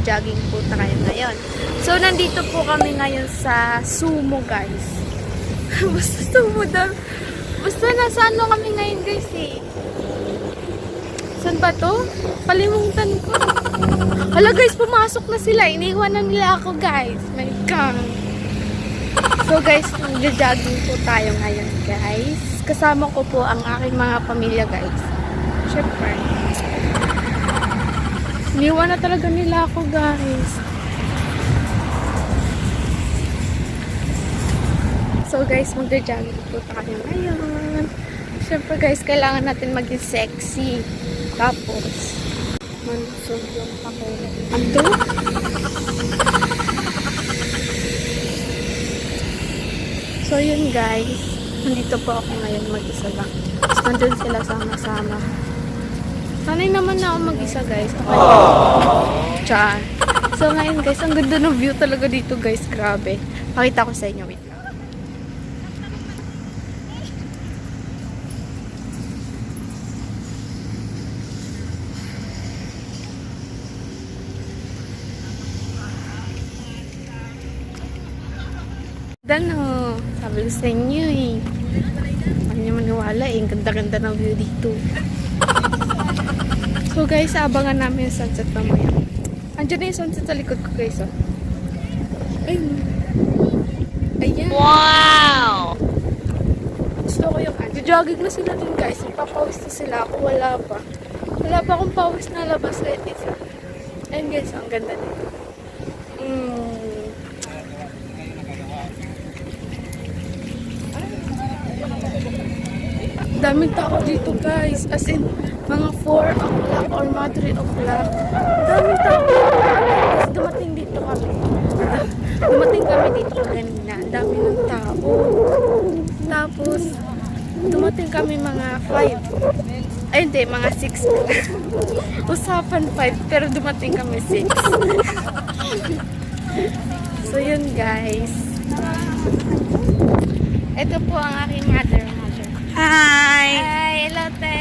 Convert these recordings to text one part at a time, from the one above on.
magja-jogging po tayo ngayon. So, nandito po kami ngayon sa Sumo, guys. Basta Sumo daw. Basta nasa ano kami ngayon, guys, eh. Saan ba to? Kalimutan ko. Hala, guys, pumasok na sila. Iniwan na nila ako, guys. My God. So, guys, magja-jogging po tayo ngayon, guys. Kasama ko po ang aking mga pamilya, guys. Siyempre. Iniwan na talaga nila ako, guys. So, guys, magja-jogging po tayo ngayon. Siyempre, guys, kailangan natin maging sexy. Tapos, malusog yung pakilang. Ando? So, yun, guys. Nandito po ako ngayon mag-isa lang. Tapos, nandun sila sama-sama. Sanay naman na ako mag-isa, guys. Okay. Tiyaan. So, ngayon, guys, ang ganda ng view talaga dito, guys. Grabe. Pakita ko sa inyo. Wait lang. Dano, sabi ko sa inyo eh. Ano nyo maniwala eh. Ang ganda-ganda ng view dito. So guys, abangan namin yung sunset mamaya. Andiyan na yung sunset sa likod ko, guys. Oh. Ayun. Ayan. Wow! Gusto ko yung jogging na sila din, guys. Papawis na sila. Ako wala pa. Wala pa akong pawis na labas. Ayun, guys. Ang ganda nito. Daming tao dito, guys. As in, mga 4 o'clock or mga 3 o'clock. Daming tao. Tapos dumating dito kami. Dumating kami dito kanina. Dami ng tao. Tapos, dumating kami mga 5. Ay, hindi. Mga 6. Usapan 5. Pero dumating kami 6. So, yun, guys. Ito po ang aking mother. Hi! Hi! Hello, te!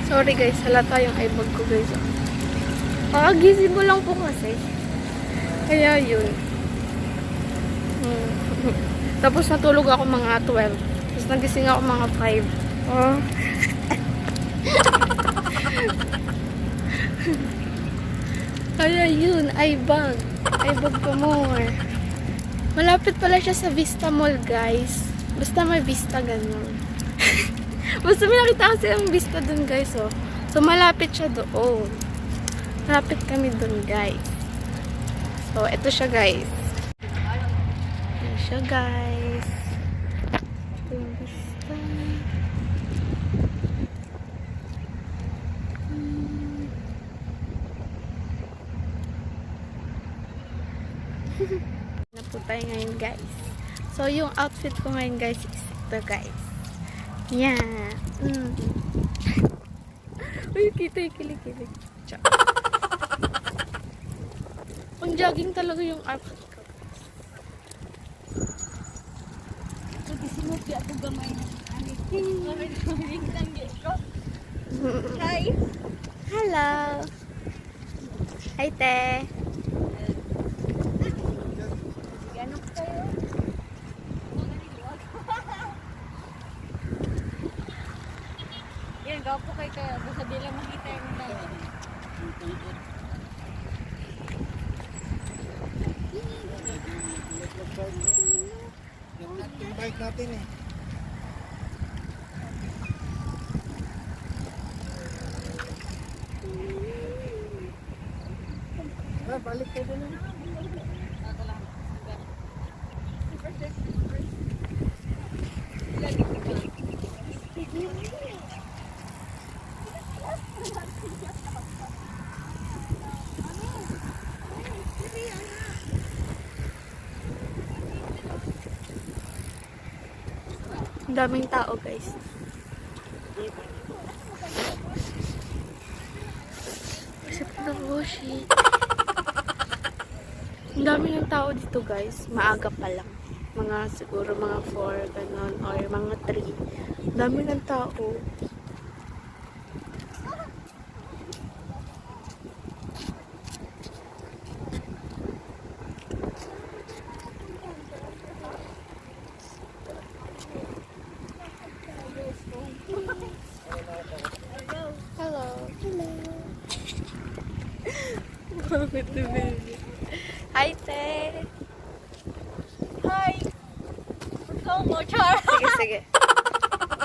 Sorry, guys. Halata yung eyebag ko, guys. Kakagising ko lang po kasi. Kaya yun. Tapos natulog ako mga 12. Tapos nagising ako mga 5. Oh. Kaya yun. Eyebag. Eyebag pa more. Malapit pala siya sa Vista Mall, guys. Basta may Vista, ganun. Basta may nakita kasi ang Vista dun, guys, oh. So, malapit siya doon. Malapit kami dun, guys. So, eto siya, guys. Eto siya, guys. Ito yung Vista. Na po tayo ngayon, guys. So, yung outfit ko ngayon, guys, is ito, guys. Yeah. Uy, kita yung kilig-kilig. Ang jogging talaga yung outfit ko. Nagsinupi ako gamay. Hi. Hello. Hi, te. Yan, gawa po kayo kaya. Basta di lang makita yung dahil. Yung bike natin eh. Balik kayo doon. Ang daming tao, guys. Kasi pinabushi. Ang dami ng tao dito, guys. Maaga pa lang. Mga siguro mga 4, ganon, or mga 3. Ang dami ng tao. Bakit na baby? Hi, te! Hi! Ikaw mo, Char! Sige, sige.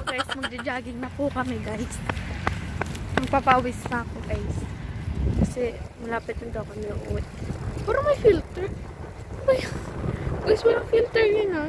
Guys, magja-jogging na po kami, guys. Magpapawis na ako, guys. Kasi malapit na daw kami uuwi. Pero may filter. Ay, guys, walang filter yun, ha?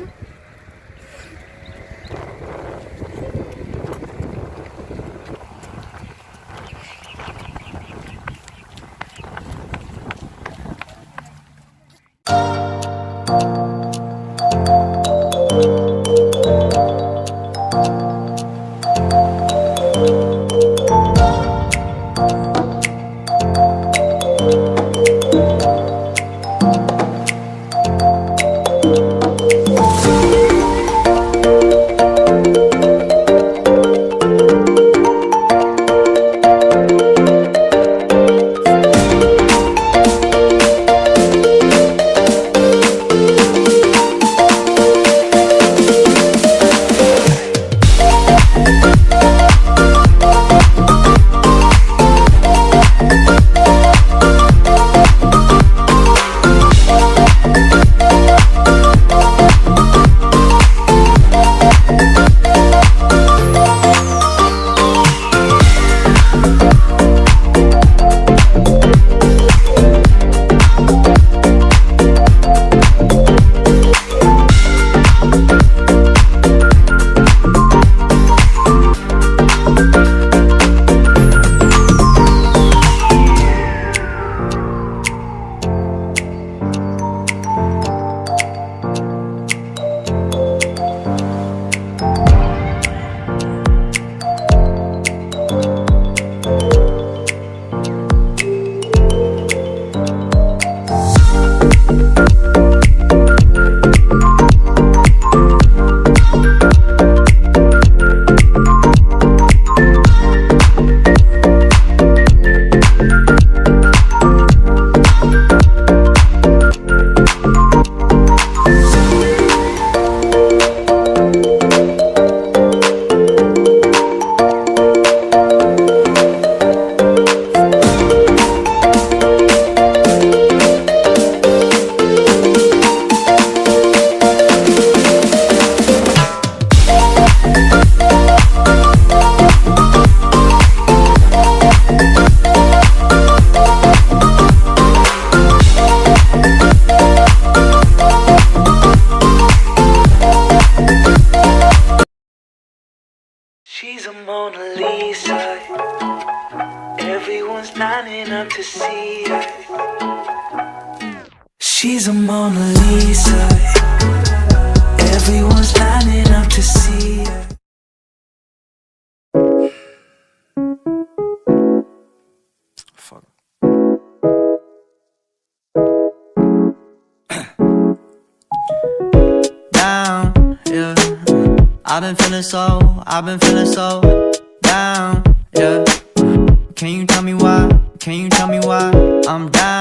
She's a Mona Lisa. Everyone's lining up to see her. She's a Mona Lisa. Everyone's lining up to see her. Fuck. Down, yeah. I've been feeling so down, yeah. Can you tell me why? I'm down.